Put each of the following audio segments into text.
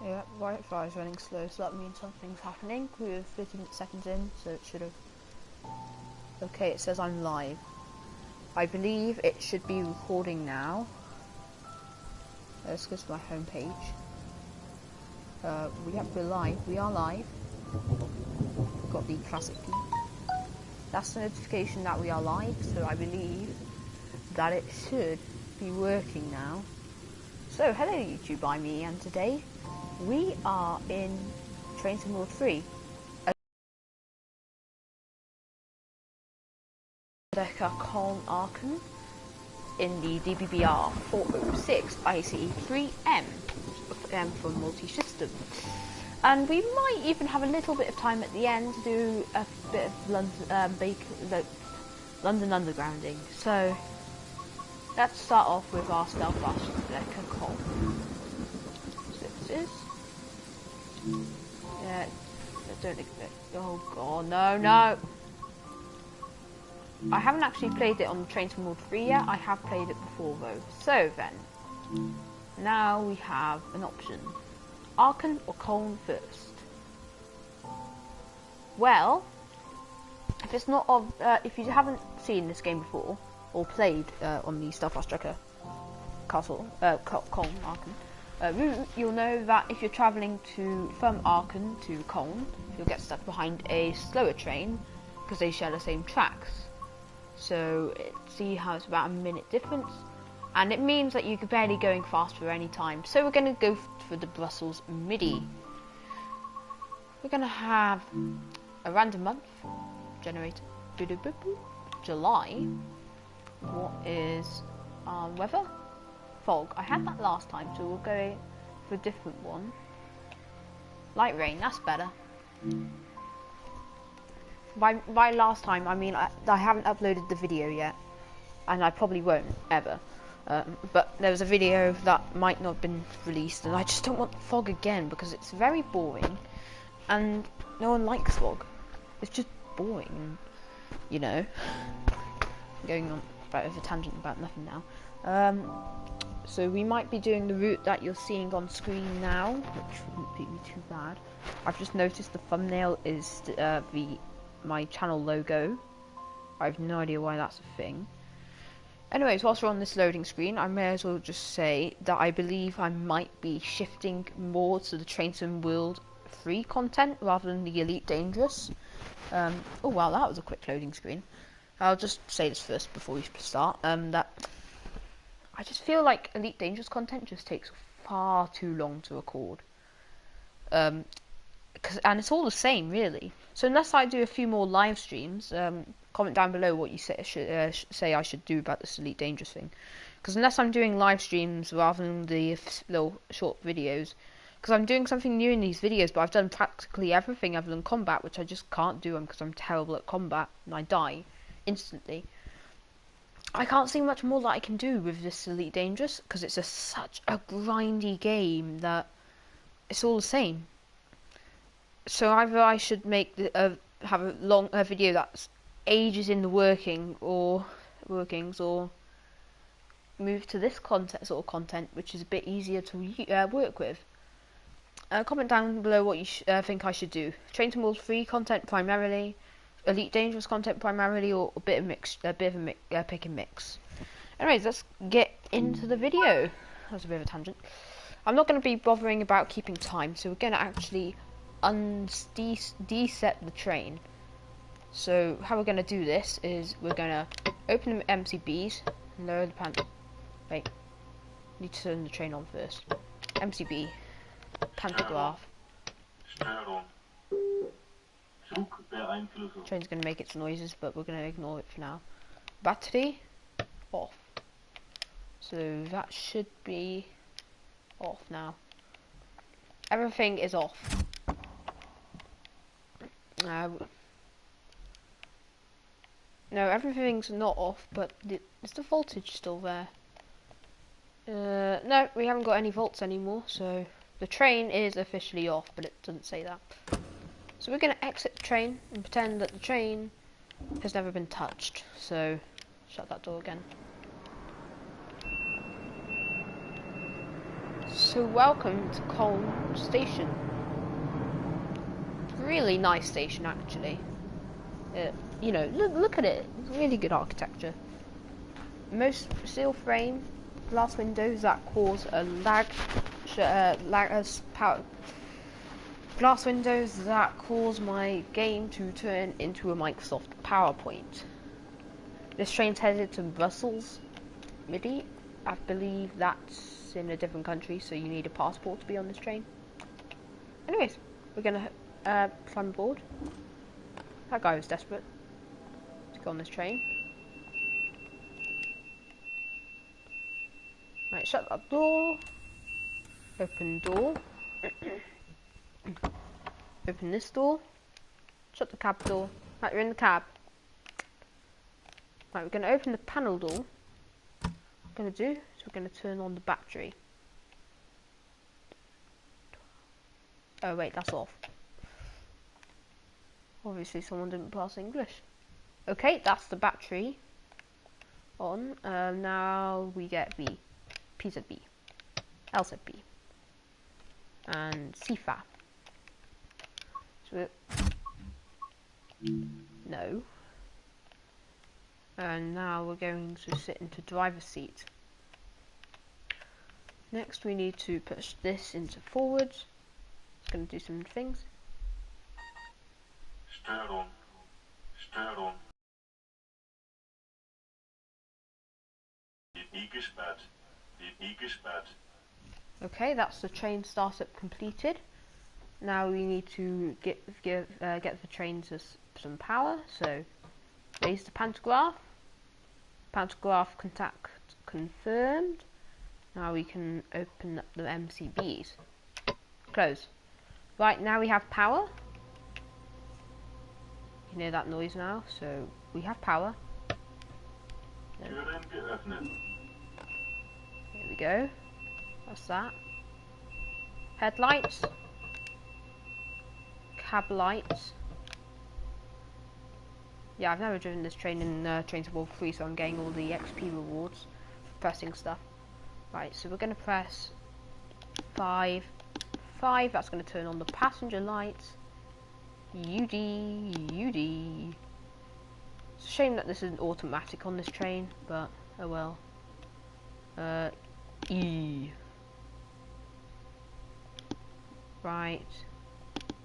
Yeah, Wi-Fi is running slow, so that means something's happening. We're 30 seconds in, so it should have... Okay, it says I'm live. I believe it should be recording now. Let's go to my homepage. We're live. We are live. We've got the classic beep. That's the notification that we are live, so I believe that it should be working now. So, hello YouTube, I'm Ian, and today we are in Train Sim 3. Koln Aachen in the dbbr406ice3m for multi-system. And we might even have a little bit of time at the end to do a bit of London undergrounding. So let's start off with our schnellfahrstrecke koln. So this is... Yeah, I don't expect... Oh god, no! I haven't actually played it on Train Sim 3 yet. I have played it before though. So then, now we have an option: Aachen or Koln first. Well, if it's not of, if you haven't seen this game before or played on the schnellfahrstrecke Koln Aachen route, you'll know that if you're travelling from Aachen to Koln, you'll get stuck behind a slower train because they share the same tracks. So see how it's about a minute difference, and it means that you're barely going fast for any time. So we're going to go for the Brussels MIDI. We're going to have a random month generated. July. What is our weather? Fog. I had that last time, so we'll go for a different one. Light rain. That's better. By last time, I mean I haven't uploaded the video yet, and I probably won't ever. But there was a video that might not have been released, and I just don't want fog again because it's very boring, and no one likes fog. It's just boring, you know. Going on about a tangent about nothing now. So we might be doing the route that you're seeing on screen now, which wouldn't be too bad. I've just noticed the thumbnail is my channel logo. I have no idea why that's a thing. Anyways, whilst we're on this loading screen, I may as well just say that I believe I might be shifting more to the Train Sim World 3 content rather than the Elite Dangerous. Oh wow, that was a quick loading screen. I'll just say this first before we start, that I just feel like Elite Dangerous content just takes far too long to record. And it's all the same, really. So unless I do a few more live streams, comment down below what you say I should do about this Elite Dangerous thing. Because unless I'm doing live streams rather than the little short videos, because I'm doing something new in these videos, but I've done practically everything other than combat, which I just can't do because I'm terrible at combat and I die instantly. I can't see much more that I can do with this Elite Dangerous because it's such a grindy game that it's all the same. So either I should make have a long video that's ages in the workings, or move to this sort of content, which is a bit easier to work with. Comment down below what you think I should do. Train Sim World 3 content primarily, Elite Dangerous content primarily, or a bit of pick and mix. Anyways, let's get into the video. That was a bit of a tangent. I'm not going to be bothering about keeping time, so we're going to actually deset the train. So how we're going to do this is we're going to open the MCBs, lower the wait, need to turn the train on first. MCB, pantograph. Train's going to make its noises, but we're going to ignore it for now. Battery off. So that should be off now. Everything is off. No, everything's not off, but is the voltage still there? No, we haven't got any volts anymore, so the train is officially off, but it doesn't say that. So we're going to exit the train and pretend that the train has never been touched. So shut that door again. So welcome to Koln Station. Really nice station, actually. You know, look at it. It's really good architecture. Most steel frame, glass windows that cause a glass windows that cause my game to turn into a Microsoft PowerPoint. This train's headed to Brussels, Maby. I believe that's in a different country, so you need a passport to be on this train. Anyways, we're gonna climb aboard. That guy was desperate to go on this train. Right, shut that door. Open door. Open this door. Shut the cab door. Right, we're in the cab. Right, we're going to open the panel door. What we're going to do is we're going to turn on the battery. Oh wait, that's off. Obviously someone didn't pass English. Okay, that's the battery on. Now we get B, PZB, LZB, and CFA. So no. And now we're going to sit into driver's seat. Next we need to push this into forwards. It's going to do some things. Stuur on. Stuur on. Techniek is bad. Techniek is bad. Okay, that's the train startup completed. Now we need to get the train to some power. So raise the pantograph. Pantograph contact confirmed. Now we can open up the MCBs. Close. Right, now we have power. You can hear that noise now, so we have power. There we go. That's that. Headlights. Cab lights. Yeah, I've never driven this train in Train to World 3, so I'm getting all the XP rewards for pressing stuff. Right, so we're going to press 5. That's going to turn on the passenger lights. UD. It's a shame that this isn't automatic on this train, but oh well. E. Right.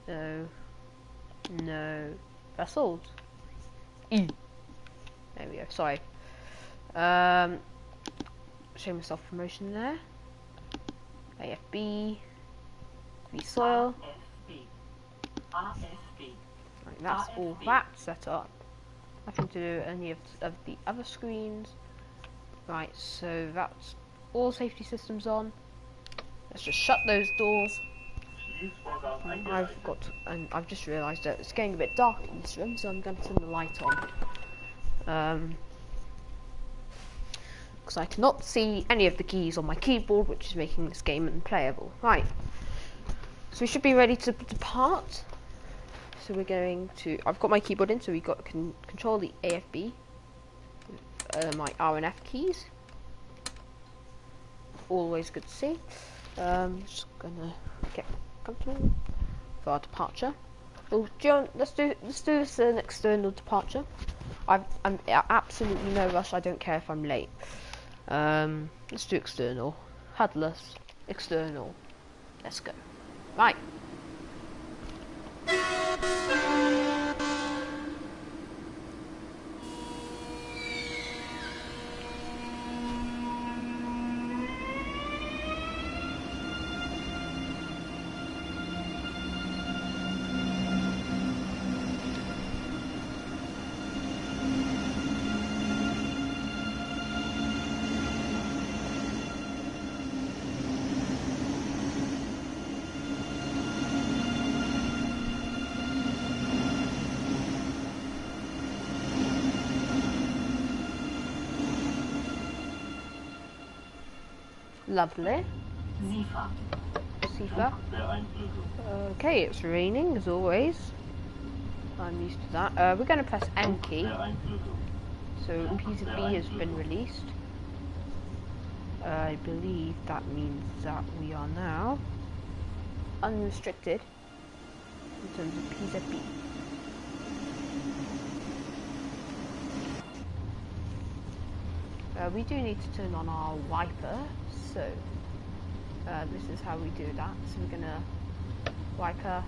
No. Vessels. E. There we go. Sorry. Show myself promotion there. AFB. B soil. Right, that's all that set up. Nothing to do with any of the other screens. Right, so that's all safety systems on. Let's just shut those doors. I've just realised that it's getting a bit dark in this room, so I'm going to turn the light on. Because I cannot see any of the keys on my keyboard, which is making this game unplayable. Right, so we should be ready to depart. So we're going to, I've got my keyboard in, so we got control the AFB, my R and F keys. Always good to see. Just gonna get comfortable for our departure. Well, John, let's do this an external departure. I'm absolutely no rush. I don't care if I'm late. Let's do external. Headless external. Let's go. Right. Lovely. Sifa. Okay, it's raining as always. I'm used to that. We're going to press N key. So PZB has been released. I believe that means that we are now unrestricted in terms of PZB. We do need to turn on our wiper, so this is how we do that. So we're gonna wiper,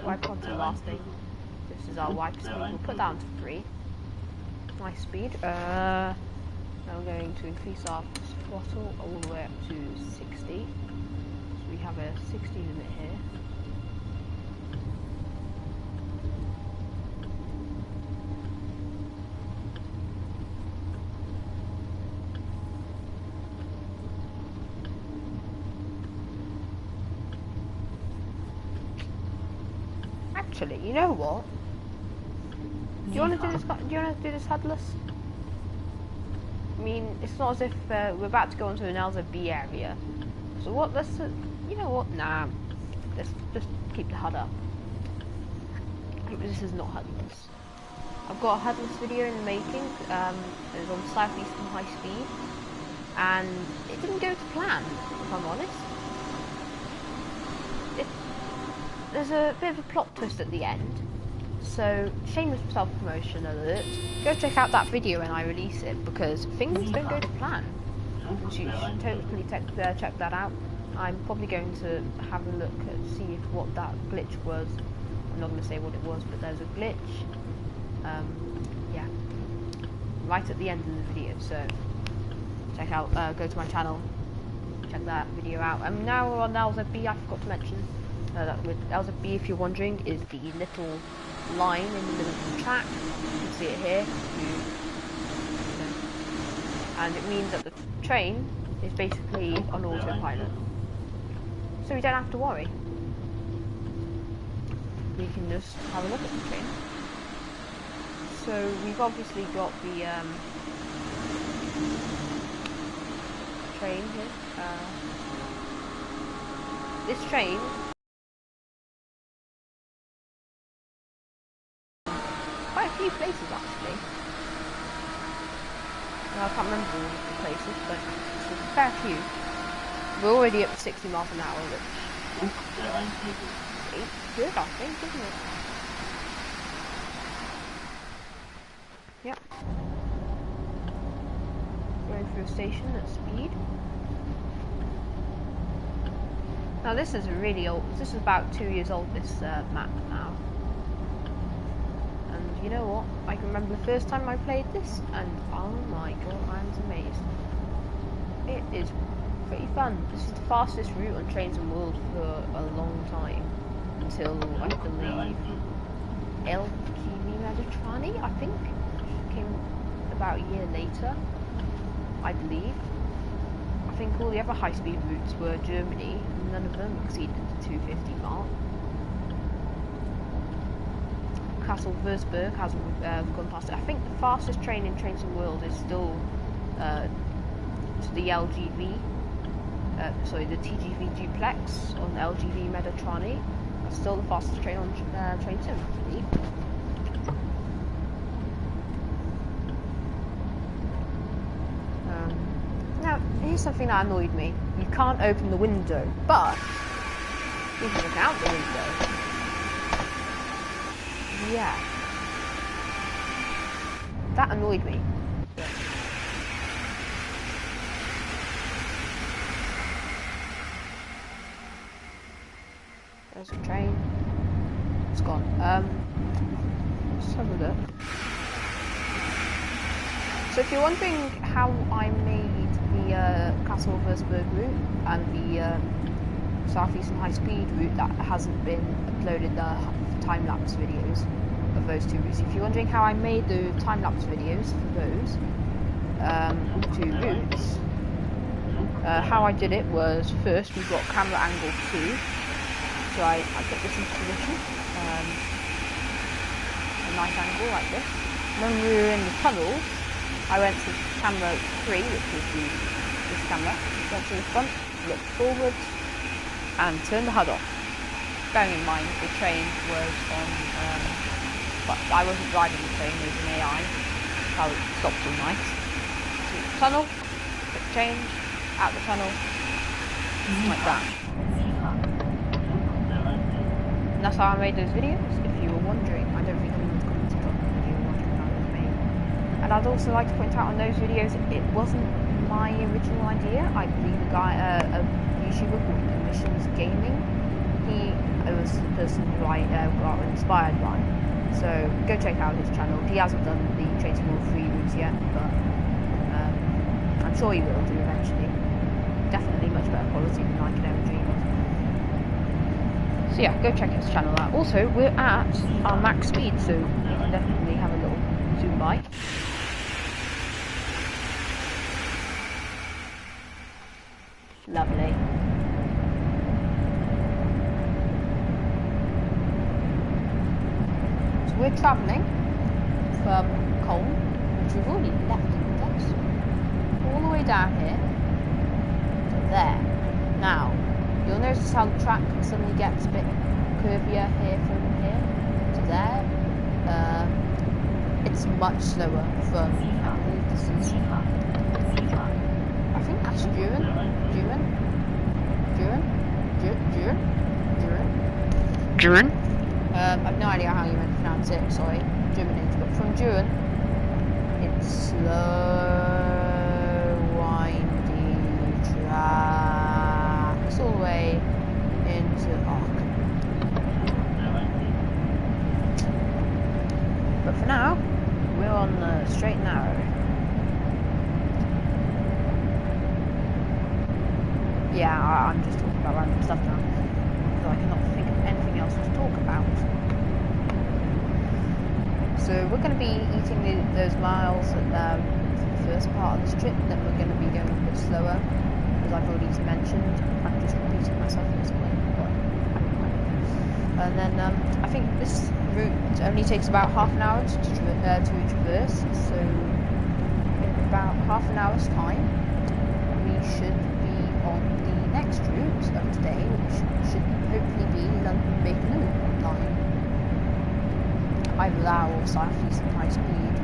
wipe onto the last thing. This is our wiper speed. We'll put down to 3. Nice speed. Now we're going to increase our throttle all the way up to 60. So we have a 60 limit here. Actually, you know what? Do you want to do this? Do you want to do this headless? I mean, it's not as if we're about to go into an LZB area. So what? Let's. You know what? Nah. Let's just keep the HUD up. This is not headless. I've got a headless video in the making. It was on southeastern high speed, and it didn't go to plan. If I'm honest. There's a bit of a plot twist at the end, so shameless self-promotion alert. Go check out that video when I release it, because things don't go to plan. You should totally check that out. I'm probably going to have a look at see if what that glitch was. I'm not going to say what it was, but there's a glitch. Yeah, right at the end of the video. So check out. Go to my channel. Check that video out. Now we're on LZB. I forgot to mention. That with LZB, if you're wondering, is the little line in the middle of the track. You can see it here. And it means that the train is basically on autopilot. So we don't have to worry. We can just have a look at the train. So we've obviously got the train here. This train quite a few places actually. Well, I can't remember all of the places, but it's a fair few. We're already up to 60 miles an hour, which is good, I think, isn't it? Yep. Going through a station at speed. Now this is a really old, this is about 2 years old, this map now. And you know what, I can remember the first time I played this, and oh my god, I was amazed. It is pretty fun. This is the fastest route on trains in the world for a long time. Until, I believe, LGV Mediterranean, I think, came about a year later, I believe. I think all the other high-speed routes were Germany, and none of them exceeded the 250 mark. Castle Würzburg hasn't gone past it. I think the fastest train in trains in the world is still to the LGV, the TGV duplex on LGV Mediterranean. That's still the fastest train on train sim, I believe. Now, here's something that annoyed me. You can't open the window, but you can look out the window. Yeah. That annoyed me. There's a train. It's gone. Let's have a look. So if you're wondering how I made the Castle Würzburg route and the Southeastern High Speed route that hasn't been uploaded, the time-lapse videos of those two routes. If you're wondering how I made the time-lapse videos for those two routes, how I did it was, first we got camera angle 2. So I put this into position, a nice angle like this. When we were in the tunnels, I went to camera 3, which was this camera, went to the front, looked forwards, and turned the HUD off. Bearing in mind the train was on, but I wasn't driving the train, it was an AI, so it stopped all night. So tunnel, quick change, out the tunnel, like that. And that's how I made those videos, if you were wondering. I don't think anyone's commented on the video wondering how it was made. And I'd also like to point out on those videos, it wasn't my original idea. I believe a guy, a YouTuber called Commissions Gaming, he was the person who I got inspired by. So go check out his channel. He hasn't done the tsw3 routes yet, but I'm sure he will do eventually. Definitely much better quality than I could ever dream of. So yeah, go check his channel out. Also, we're at our max speed, so you can definitely have a little zoom by. Lovely. So we're travelling from Koln, which we've already left in the dust, all the way down here to there. Now, you'll notice how the track suddenly gets a bit curvier here from here to there. It's much slower from, I believe this is, I think that's Duran. I've no idea how you meant to pronounce it, sorry, German, but from Duran, it's slow, windy tracks all the way into Aachen. But for now, we're on the straight and narrow. Yeah, I'm just talking about random stuff now, because I cannot think of anything else to talk about. So we're going to be eating those miles at the first part of this trip, then we're going to be going a bit slower, as I've already mentioned. I'm just repeating myself at this point, but and then I think this route only takes about half an hour to traverse, so in about half an hour's time we should be on the next route of today, which should hopefully be London-Bakerloo line. Either that or South-East High Speed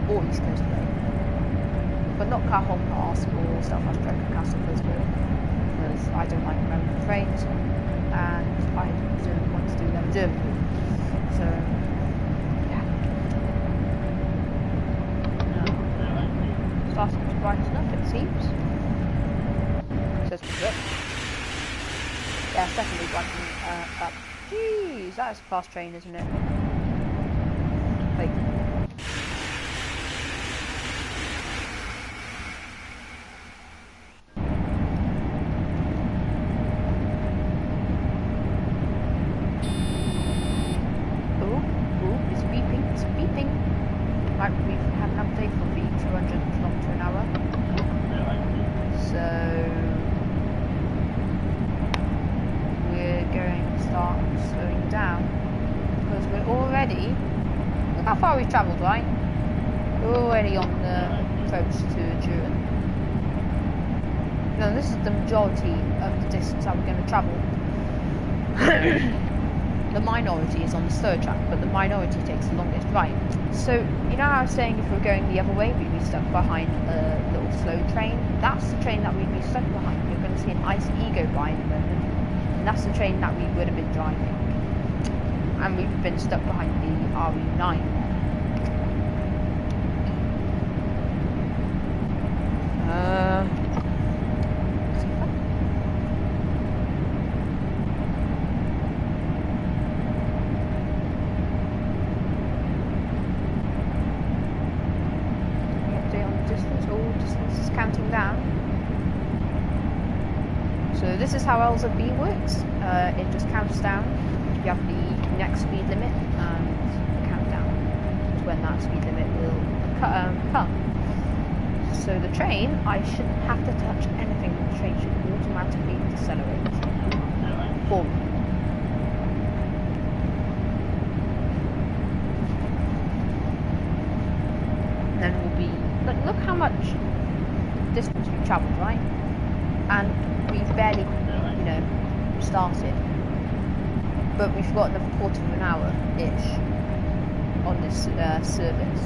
or East Coast Way. But not Cajon Pass or schnellfahrstrecke Castle Frisburg, because I don't like American trains and I don't want to do them Germany. So, yeah. Starting to brighten up, it seems. Says good. Yeah, it's definitely brightening up. Jeez, that is a fast train, isn't it? Like, it's beeping, it's beeping. Right, we have an update for the 200 km/h. So we're going to start slowing down because we're already, look how far we've travelled, right? We're already on the approach to Duran. Now this is the majority of the distance that we're going to travel. The minority is on the slower track, but the minority takes the longest. Right, so you know how I was saying if we were going the other way we'd be stuck behind a little slow train? That's the train that we'd be stuck behind. You're going to see an ICE go by in a moment, and that's the train that we would have been driving. And we've been stuck behind the RE9. Counting down. So this is how LZB works. It just counts down. You have the next speed limit and count down to when that speed limit will come. So the train, I shouldn't have to touch anything. The train should automatically decelerate for me. And then we'll be. Look how much distance we've travelled, right? And we've barely, started. But we've got another quarter of an hour-ish on this service.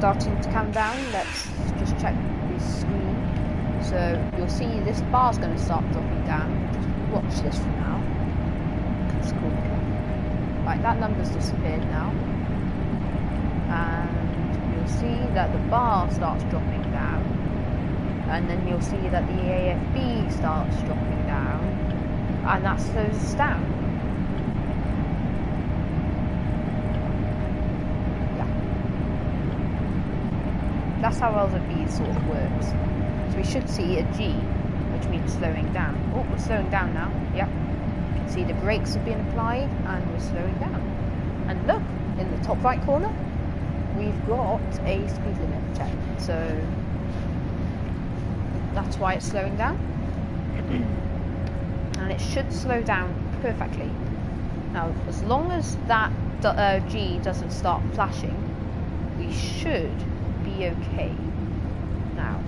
starting to come down. Let's just check the screen. So you'll see this bar's going to start dropping down. Just watch this for now. It's cool. Right, that number's disappeared now. And you'll see that the bar starts dropping down. And then you'll see that the AFB starts dropping down. And that slows us down. That's how LZB sort of works. So we should see a G, which means slowing down. Oh, we're slowing down now. Yep. You can see the brakes have been applied and we're slowing down. And look, in the top right corner, we've got a speed limit check. So that's why it's slowing down. And it should slow down perfectly. Now, as long as that G doesn't start flashing, we should be okay. Now,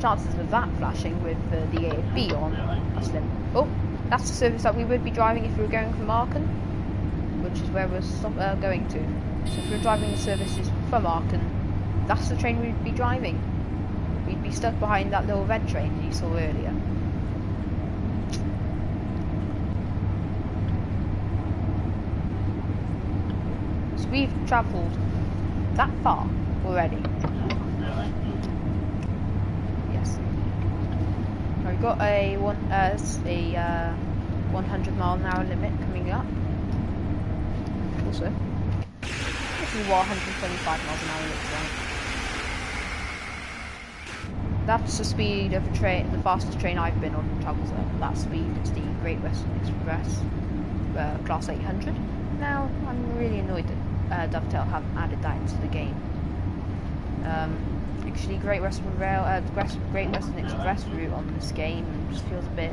chances of that flashing with the AFB on are slim. Oh, that's the service that we would be driving if we were going from Aachen, which is where we're going to. So if we're driving the services from Aachen, that's the train we'd be driving. We'd be stuck behind that little red train that you saw earlier. So we've travelled that far already. Yes. We've got a 100-mile-an-hour limit coming up. Also, this is what 125 miles an hour looks like. That's the speed of a train, the fastest train I've been on travels at that speed. It's the Great Western Express, Class 800. Now, I'm really annoyed that Dovetail haven't added that into the game. Actually, Great Western Express route on this game just feels a bit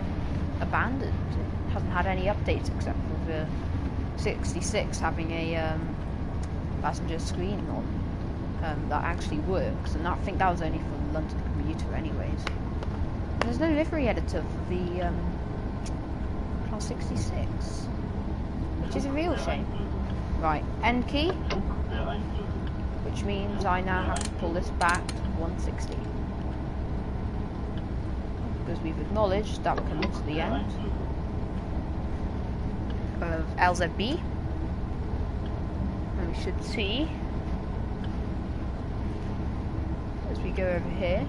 abandoned. It hasn't had any updates except for the 66 having a passenger screen on that actually works, and I think that was only for the London commuter anyways. And there's no livery editor for the Class 66, which is a real shame. Right, end key, which means I now have to pull this back to 160. Because we've acknowledged that we're coming to the end of LZB. And we should see, as we go over here,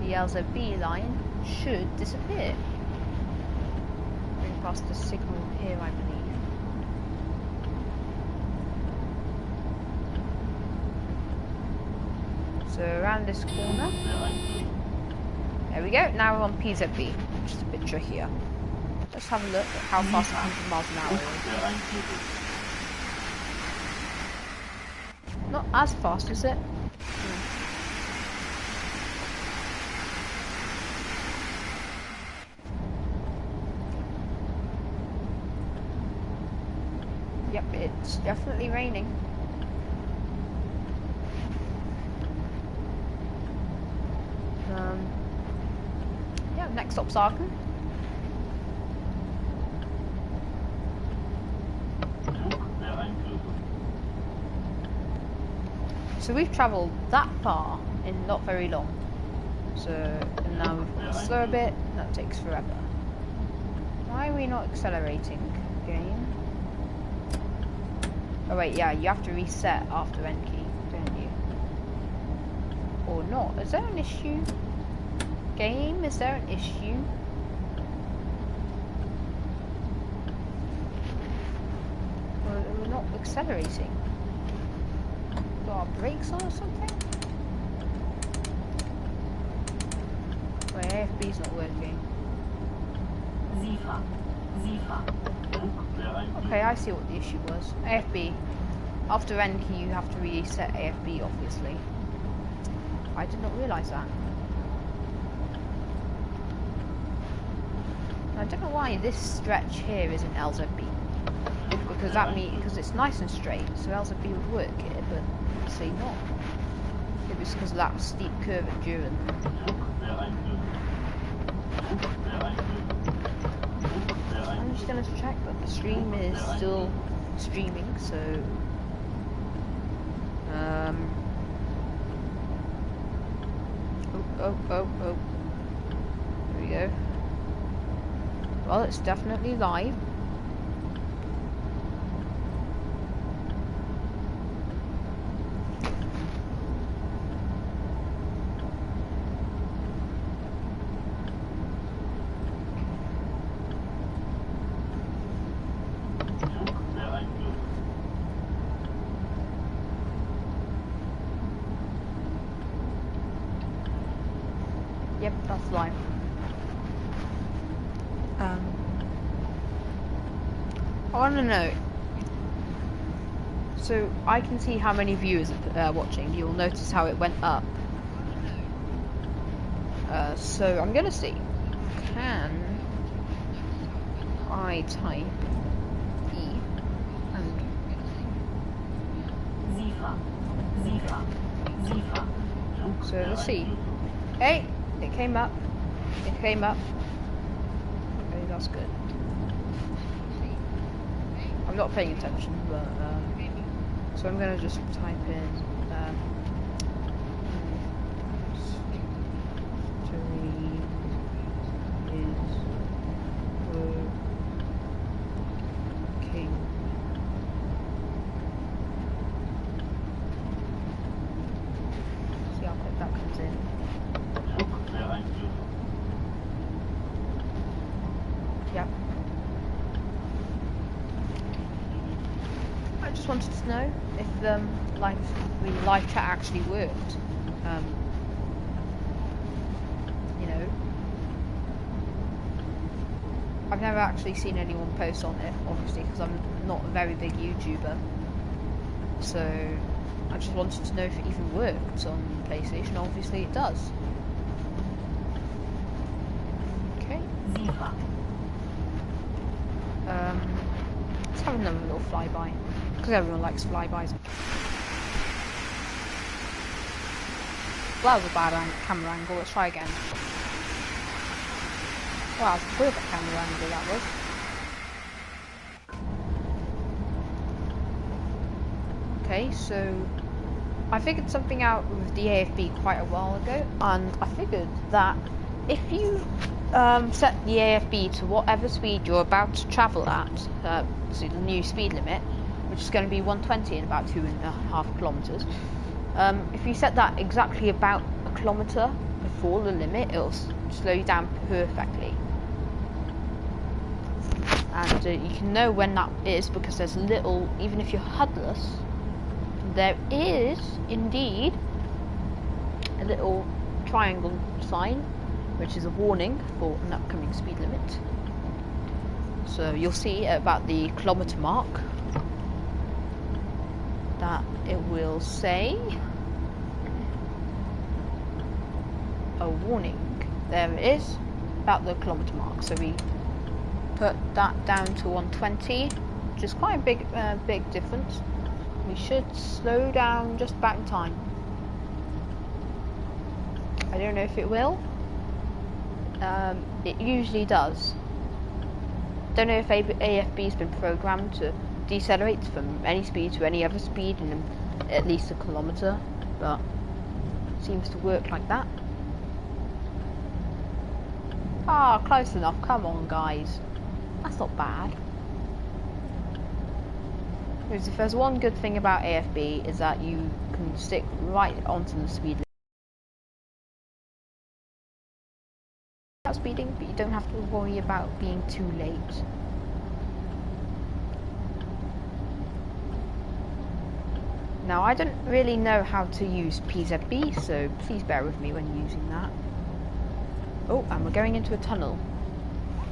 the LZB line should disappear. Bring past the signal here, I believe. So around this corner. There we go. Now we're on PZB, which is a bit trickier. Let's have a look at how fast 100 miles an hour is. Not as fast, is it? Yep, it's definitely raining. Yeah, next stop's Aachen. So we've travelled that far in not very long. So, and now we've got to slow a bit, and that takes forever. Why are we not accelerating, game? Oh wait, yeah, you have to reset after end key, don't you? Or not? Is there an issue? Game, is there an issue? We're not accelerating. Got our brakes on or something? Wait, AFB's not working. Okay, I see what the issue was. AFB. After end key, you have to reset AFB, obviously. I did not realise that. I don't know why this stretch here isn't LZB. Because because it's nice and straight, so LZB would work here, but obviously not. It was because of that steep curve at Duren. I'm just going to check that the stream is still streaming, so Oh. There we go. Well, it's definitely live. Yep, that's live. I want to know. So I can see how many viewers are watching. You'll notice how it went up. So I'm gonna see. Can I type E and so let's see. Hey, it came up. It came up. Okay, that's good. I'm not paying attention, but so I'm gonna just type in working. See how quick that comes in. Yep. I just wanted to know if the live chat actually worked. You know, I've never actually seen anyone post on it, obviously, because I'm not a very big YouTuber. So I just wanted to know if it even worked on PlayStation. Obviously, it does. Okay. Let's have another little flyby, because everyone likes flybys. Well, that was a bad camera angle. Let's try again. Wow, that's a perfect camera angle that was. Okay, so I figured something out with the AFB quite a while ago, and I figured that if you set the AFB to whatever speed you're about to travel at, so the new speed limit, which is going to be 120 in about 2.5 kilometers. If you set that exactly about a kilometer before the limit, it'll slow you down perfectly. And you can know when that is because there's a little, even if you're HUDless, there is indeed a little triangle sign, which is a warning for an upcoming speed limit. So you'll see at about the kilometer mark that it will say a warning. There it is, about the kilometer mark. So we put that down to 120, which is quite a big difference. We should slow down just about in time. I don't know if it will. It usually does. Don't know if AFB's been programmed to decelerate from any speed to any other speed in at least a kilometer, but it seems to work like that. Ah, close enough. Come on, guys. That's not bad. Because if there's one good thing about AFB is that you can stick right onto the speed limit. Speeding, but you don't have to worry about being too late. Now, I don't really know how to use PZB, so please bear with me when using that. Oh, and we're going into a tunnel.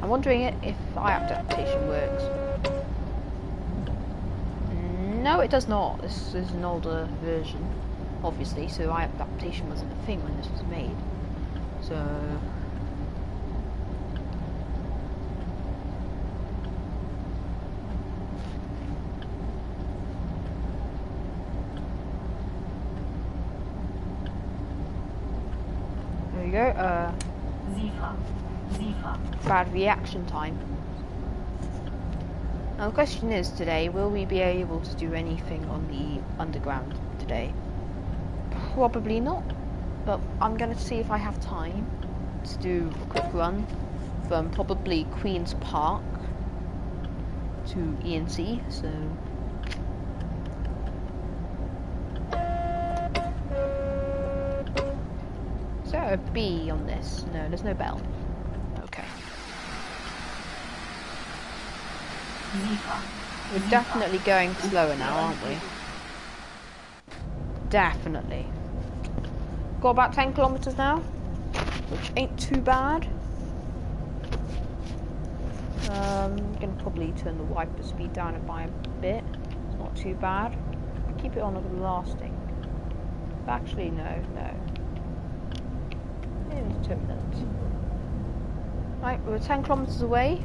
I'm wondering if eye adaptation works. No, it does not. This is an older version, obviously, so eye adaptation wasn't a thing when this was made. So there we go. Bad reaction time. Now the question is today, will we be able to do anything on the underground today? Probably not, but I'm going to see if I have time to do a quick run from probably Queen's Park to E&C, so... Is there a B on this? No, there's no bell. Okay. We're definitely going slower now, aren't we? Definitely. Got about 10 kilometers now, which ain't too bad. Gonna probably turn the wiper speed down by a bit. It's not too bad. Keep it on everlasting. Actually, no. Indeterminate. Right, we're 10 kilometers away.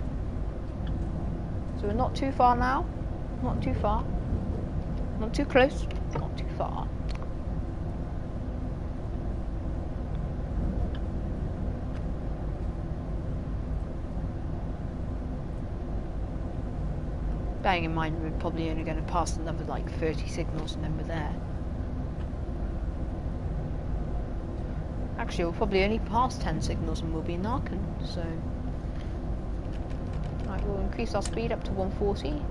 So we're not too far now. Not too far. Not too close. Not too far. Bearing in mind we're probably only going to pass another like 30 signals and then we're there. Actually, we'll probably only pass 10 signals and we'll be in Aachen, so... Right, we'll increase our speed up to 140.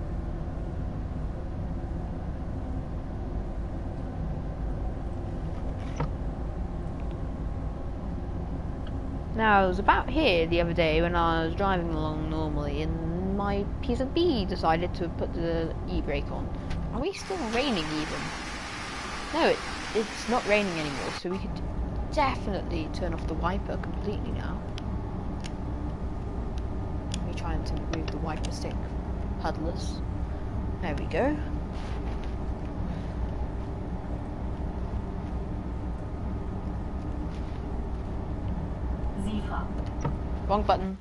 Now, I was about here the other day when I was driving along normally and my PCB decided to put the e-brake on. Are we still raining even? No, it's not raining anymore, so we could definitely turn off the wiper completely now. We're trying to remove the wiper stick puddlers. There we go. Wrong button.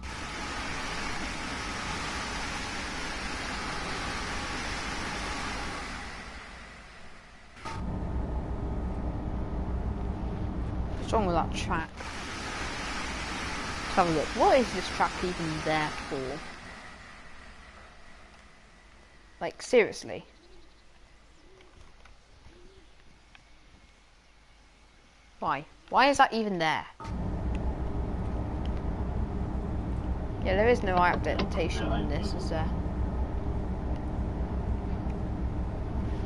What's wrong with that track? Let's have a look. What is this track even there for? Like, seriously? Why? Why is that even there? Yeah, there is no adaptation on this, is there?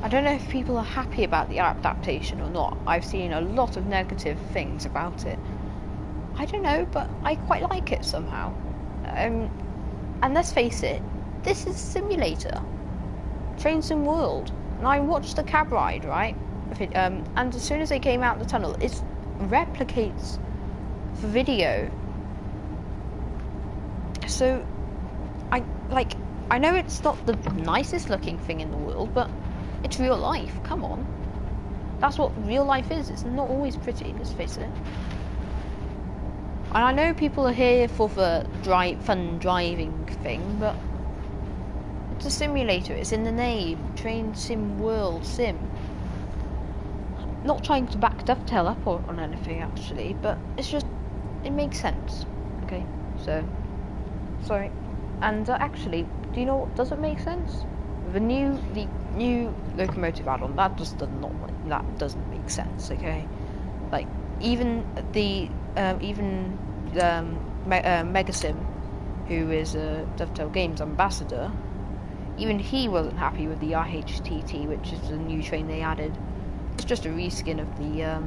I don't know if people are happy about the adaptation or not. I've seen a lot of negative things about it. I don't know, but I quite like it somehow. And let's face it, this is a simulator. Train Sim World. And I watched the cab ride, right? And as soon as they came out the tunnel, it replicates the video. So, I know it's not the nicest looking thing in the world, but it's real life, come on. That's what real life is, it's not always pretty, let's face it. And I know people are here for the fun driving thing, but it's a simulator, it's in the name, Train Sim World Sim. Not trying to back dovetail up on anything actually, but it's just, it makes sense, okay, so... Sorry, and actually, do you know what doesn't make sense? The new locomotive add-on that doesn't make sense. Okay, like even the Megasim, who is a Dovetail Games ambassador, even he wasn't happy with the IHTT, which is the new train they added. It's just a reskin of the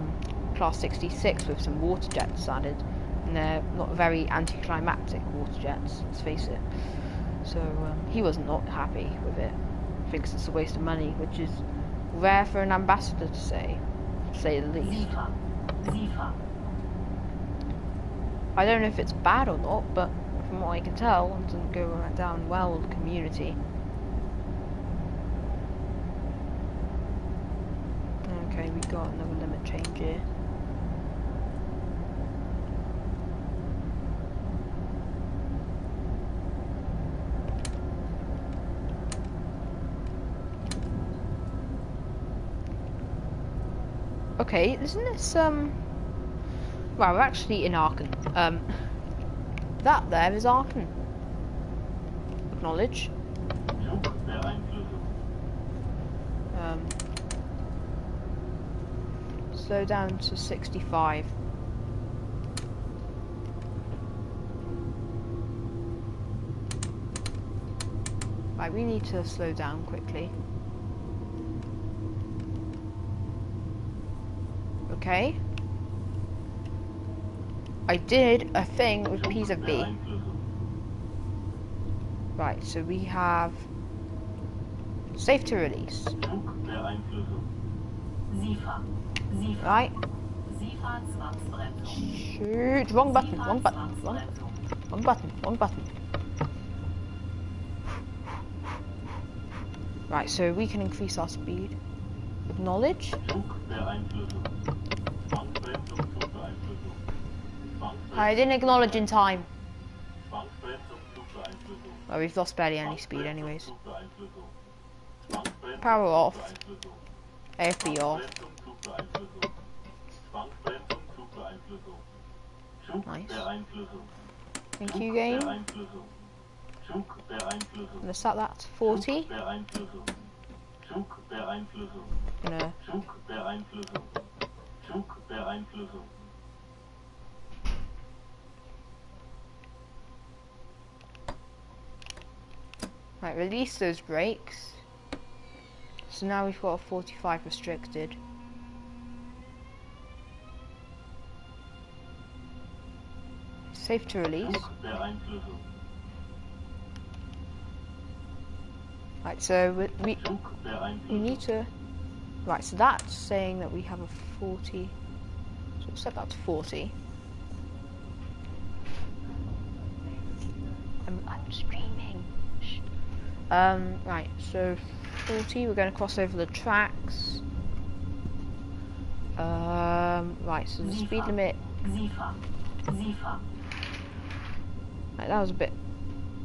Class 66 with some water jets added. And they're not very anticlimactic water jets, let's face it. So he was not happy with it. Thinks it's a waste of money, which is rare for an ambassador to say the least. I don't know if it's bad or not, but from what I can tell, it doesn't go down well with the community. Okay, we got another limit change here. Okay, isn't this, well, we're actually in Aachen. That there is Aachen. Acknowledge. slow down to 65. Right, we need to slow down quickly. Okay. I did a thing with tsw3. Right, so we have safe to release. Right. Shoot, wrong button, wrong button, wrong button, wrong button. Right, so we can increase our speed. Acknowledge. I didn't acknowledge in time. Well, we've lost barely any speed anyways. Power off. AFB off. Nice. Thank you, game. I'm gonna set that to 40. Gonna right, release those brakes. So now we've got a 45 restricted. Safe to release. Right, so we need to. Right, so that's saying that we have a 40. So we'll set that to 40. I'm streaming. Shh. Right, so 40. We're going to cross over the tracks. Right, so the speed limit. Right, that was a bit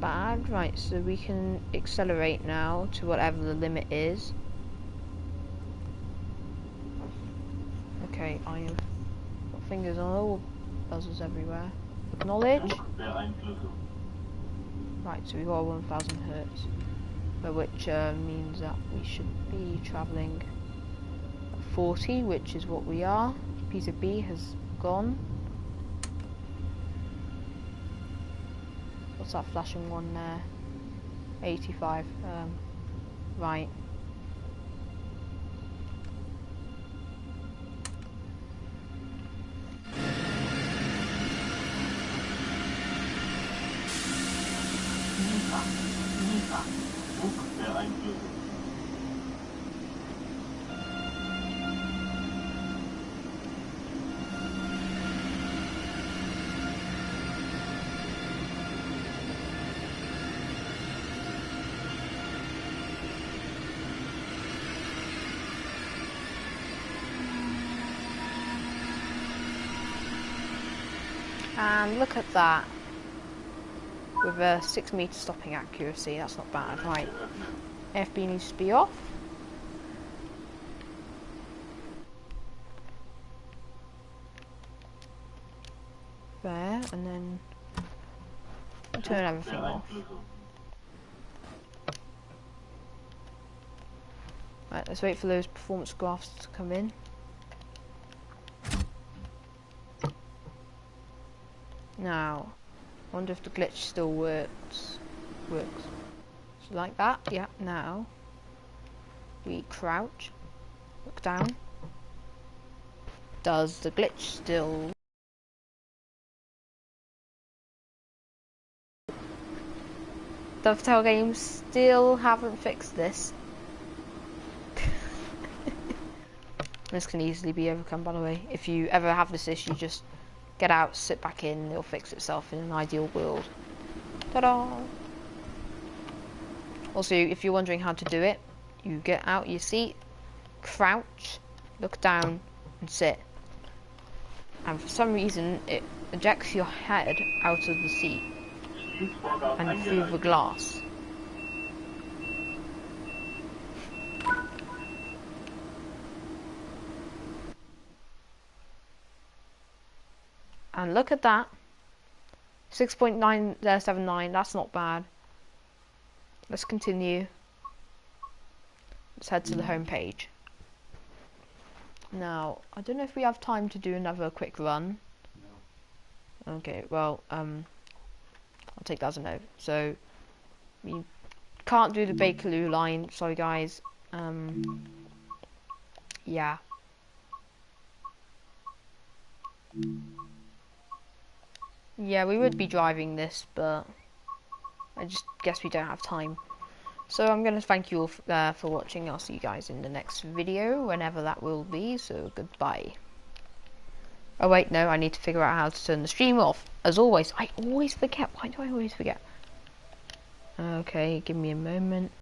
bad. Right, so we can accelerate now to whatever the limit is. Okay, I have got fingers on all buzzers everywhere. Acknowledge. Right, so we got 1000 hertz, which means that we should be travelling 40, which is what we are. tsw3 has gone. What's that flashing one there? 85. Right. And look at that. With a 6 meter stopping accuracy, that's not bad. Right. FB needs to be off. There, and then turn everything off. Right, let's wait for those performance graphs to come in. Now, I wonder if the glitch still works. So like that, yeah, now we crouch, look down. Does the glitch still? Dovetail Games still haven't fixed this. This can easily be overcome, by the way. If you ever have this issue, just get out, sit back in, it'll fix itself in an ideal world. Ta-da! Also, if you're wondering how to do it, you get out your seat, crouch, look down, and sit. And for some reason, it ejects your head out of the seat and through the glass. And look at that. 6.9079, that's not bad. Let's continue. Let's head to the home page. Now, I don't know if we have time to do another quick run. No. Okay, well, I'll take that as a no. So, we can't do the Bakerloo line, sorry guys. Yeah. Yeah, we would be driving this, but I just guess we don't have time. So I'm going to thank you all for watching. I'll see you guys in the next video, whenever that will be, so goodbye. Oh wait, no, I need to figure out how to turn the stream off. As always, I always forget. Why do I always forget? Okay, give me a moment.